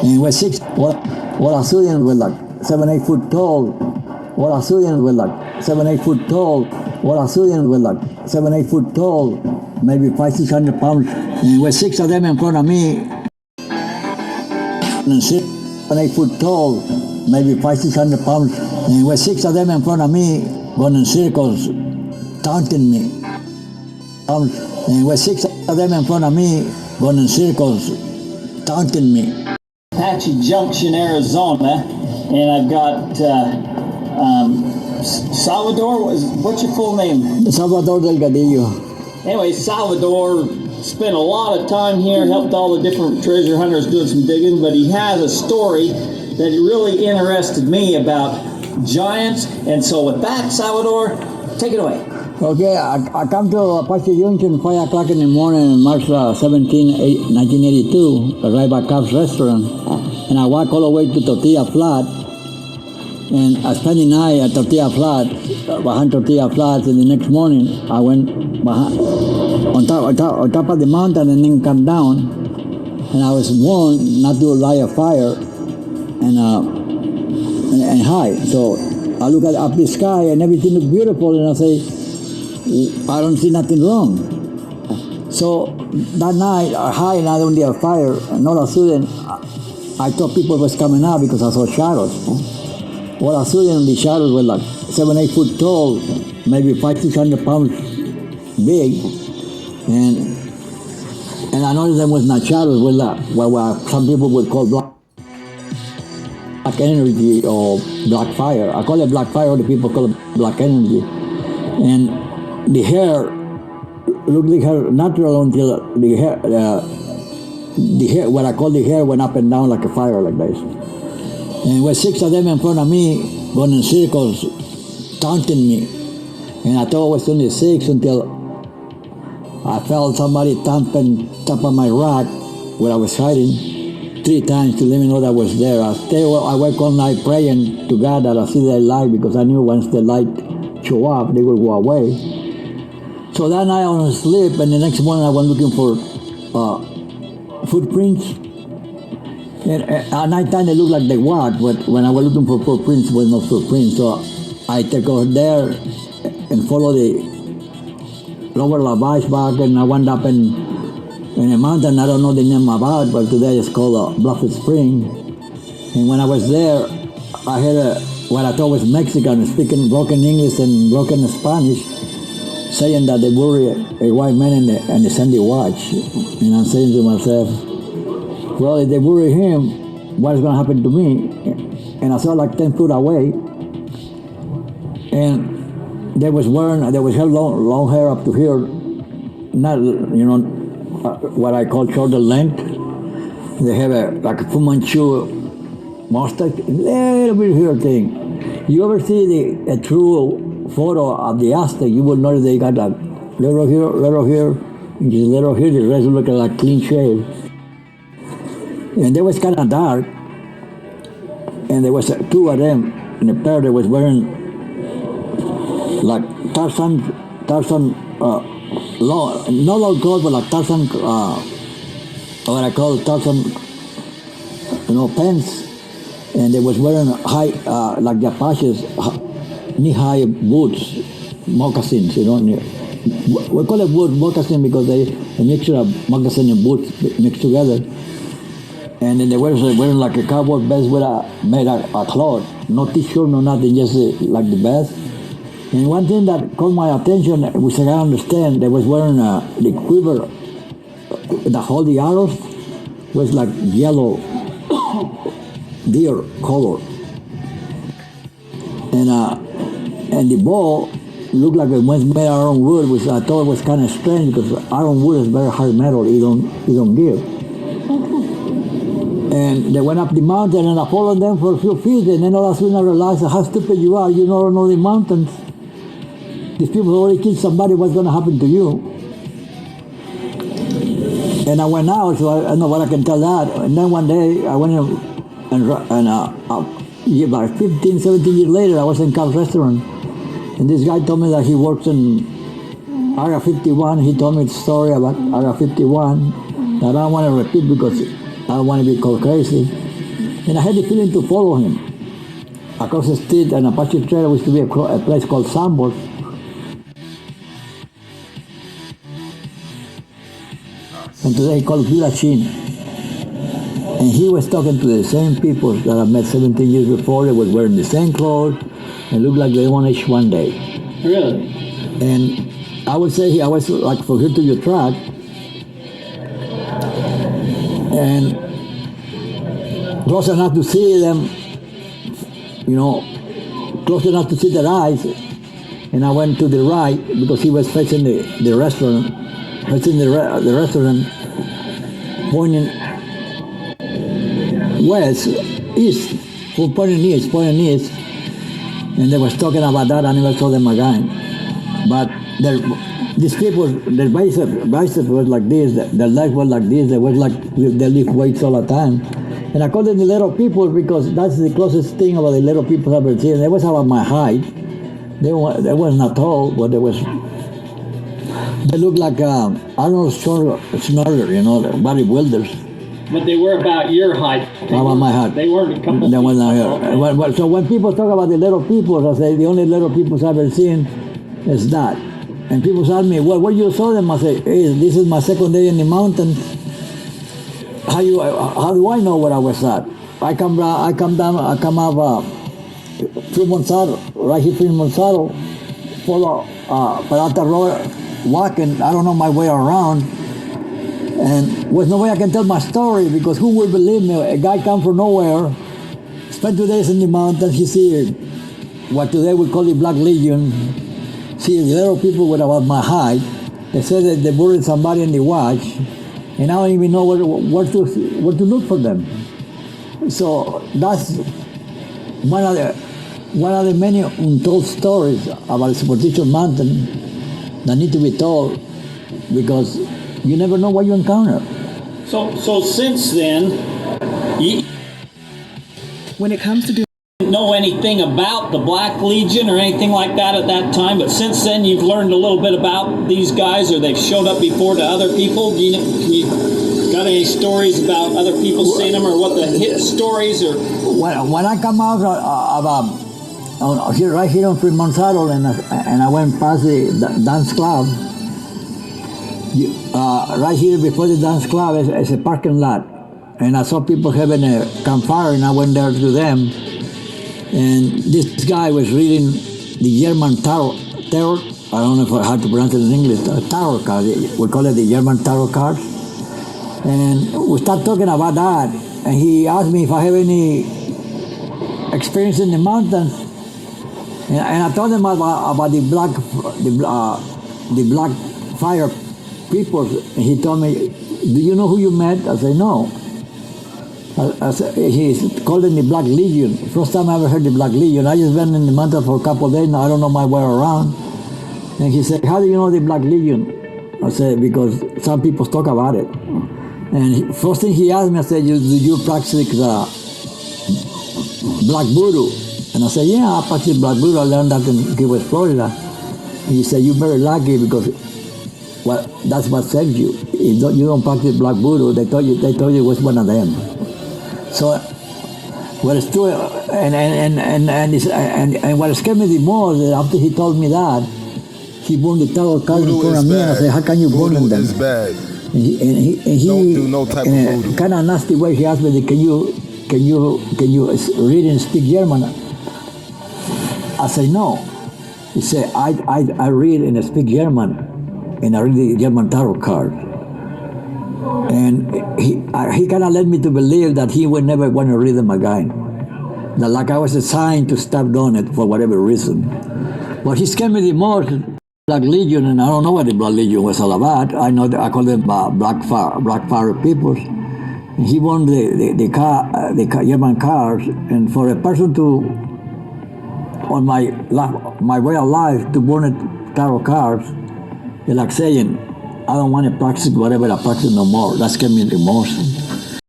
And we're six. What are students were like 7, 8 foot tall. What are students were like 7, 8 foot tall. What are students were like 7, 8 foot tall, maybe 500, 600 pounds. And we're six of them in front of me. And 7, 8 foot tall, maybe 500, 600 pounds. And we're six of them in front of me, going in circles, taunting me. And we're six of them in front of me, going in circles, taunting me. Apache Junction, Arizona, and I've got Salvador. What's your full name? Salvador Delgadillo. Anyway, Salvador spent a lot of time here, helped all the different treasure hunters doing some digging, but he has a story that really interested me about giants. And so with that, Salvador, take it away. Okay, I come to Apache Junction 5 o'clock in the morning on March 17, 1982, arrive at Cub's restaurant, and I walk all the way to Tortilla Flat, and I spent the night at Tortilla Flat, behind Tortilla Flats, and the next morning I went behind, on top of the mountain and then come down, and I was warned not to light a fire and hide. So I look up the sky and everything looks beautiful, and I say, I don't see nothing wrong. So that night I hide and I don't see a fire, and all of a sudden I thought people was coming out because I saw shadows. All of a sudden the shadows were like 7, 8 foot tall, maybe 500, 600 pounds big, and I noticed them was not shadows, were like what some people would call black energy or black fire. I call it black fire, other people call it black energy. And the hair looked like hair natural until the hair, what I call the hair, went up and down like a fire like this. And with six of them in front of me, going in circles, taunting me. And I thought it was only six until I felt somebody thumping top of my rock where I was hiding 3 times to let me know that I was there. I wake all night praying to God that I see the light, because I knew once the light show up, they would go away. So that night I was asleep, and the next morning I went looking for footprints. And at night time they looked like they walked, but when I was looking for footprints, there was no footprints. So I take over there and follow the Lower La Vache back, and I wound up in a mountain I don't know the name about, but today it's called Bluffett Spring. And when I was there, I heard what I thought was Mexican speaking broken English and broken Spanish, saying that they bury a white man in the Sandy Watch. And I'm saying to myself, well, if they bury him, what is going to happen to me? And I saw like 10 feet away, and they was long hair up to here, not, what I call shoulder length. They have like a Fu Manchu mustache, little bit here thing. You ever see a true photo of the Aztec, you will notice they got a little here, and just little here, the rest look like clean shave. And they was kind of dark, and there was 2 of them, and a pair that was wearing like Tarzan, not long clothes, but like Tarzan, what I call Tarzan, pants, and they was wearing high, like the Apaches, knee-high boots, moccasins, we call it boot moccasin because they a mixture of moccasin and boots mixed together. And then they were wearing like a cowboy vest made of cloth, no t-shirt, no nothing, just like the vest. And one thing that caught my attention, which I understand, they was wearing the quiver that hold the arrows was like yellow deer color. And the bow looked like it was made out of wood, which I thought was kind of strange because iron wood is very hard metal, you don't give. And they went up the mountain, and I followed them for a few feet, and then all of a sudden I realized how stupid you are. You don't know the mountains. These people already killed somebody, what's going to happen to you? And I went out, so I know what I can tell that. And then one day I went and about 15, 17 years later, I was in Cub's restaurant. And this guy told me that he works in Area 51. He told me the story about Area 51 that I don't want to repeat because I don't want to be called crazy. And I had the feeling to follow him. Across the street, an Apache Trail used to be a place called Sambor. And today he called Vilachin. And he was talking to the same people that I met 17 years before. They were wearing the same clothes and looked like they won each one day. Really? And I would say I was like from here to your track. And close enough to see them, close enough to see their eyes. And I went to the right because he was facing the restaurant, the restaurant, pointing east, pointing east. And they was talking about that. I never saw them again. But these people, their biceps was like this, their legs were like this. They was like they lift weights all the time. And I called them the little people because that's the closest thing about the little people I've ever seen. They was about my height. They was not tall, but they looked like Arnold Schwarzenegger, the bodybuilders. But they were about your height. About my height. They weren't a couple. They were not here. So when people talk about the little people, I say the only little people I've ever seen is that. And people ask me, well, where you saw them? I say, hey, this is my second day in the mountains. How do I know where I was at? I come out through Monsanto, right here through Monsanto, follow Peralta Road, walking. I don't know my way around. And with no way I can tell my story because who would believe me? A guy come from nowhere, spent 2 days in the mountains, he see what today we call the Black Legion, see the little people with about my height. They said that they buried somebody in the watch, and I don't even know where to look for them. So that's one of the many untold stories about the Superstition Mountain that need to be told because you never know what you encounter. So since then, when it comes to know anything about the Black Legion or anything like that at that time, but since then you've learned a little bit about these guys, or they've showed up before to other people. Can you got any stories about other people seeing them, or what the hit stories or? When I come out right here on Fremont Saddle, and I went past the dance club. Right here before the dance club is a parking lot, and I saw people having a campfire, and I went there to them. And this guy was reading the German tarot. I don't know how to pronounce it in English. Tarot card. We call it the German tarot cards. And we start talking about that. And he asked me if I have any experience in the mountains. And I told him about the black fire people. And he told me, "Do you know who you met?" I said, "No." He's called in the Black Legion. First time I ever heard the Black Legion. I just been in the mountain for a couple of days now. I don't know my way around. And he said, "How do you know the Black Legion?" I said, "Because some people talk about it." And first thing he asked me, I said, "Do you practice Black Voodoo?" And I said, "Yeah, I practice Black Voodoo. I learned that in Key West, Florida." And he said, "You're very lucky because that's what saves you. If you don't practice Black Voodoo, they told you it was one of them." So, what is true, and what scared me the most is after he told me that, he burned the tarot cards in front of me, and I said, "How can you burn them?" Is bad. And he Don't do no type of voodoo. Kind of nasty way, he asked me, "Can you read and speak German?" I say, "No." He said, I read and speak German, and I read the German tarot card." And he kind of led me to believe that he would never want to read them again. That like I was assigned to stop doing it for whatever reason. But he scared me the most, Black Legion, and I don't know what the Black Legion was all about. I know that I call them Black Fire people. And he won the German cars, and for a person to, on my way of life, to burn it tarot cards, they're like saying, "I don't want to practice whatever I practice no more." That scared me the most.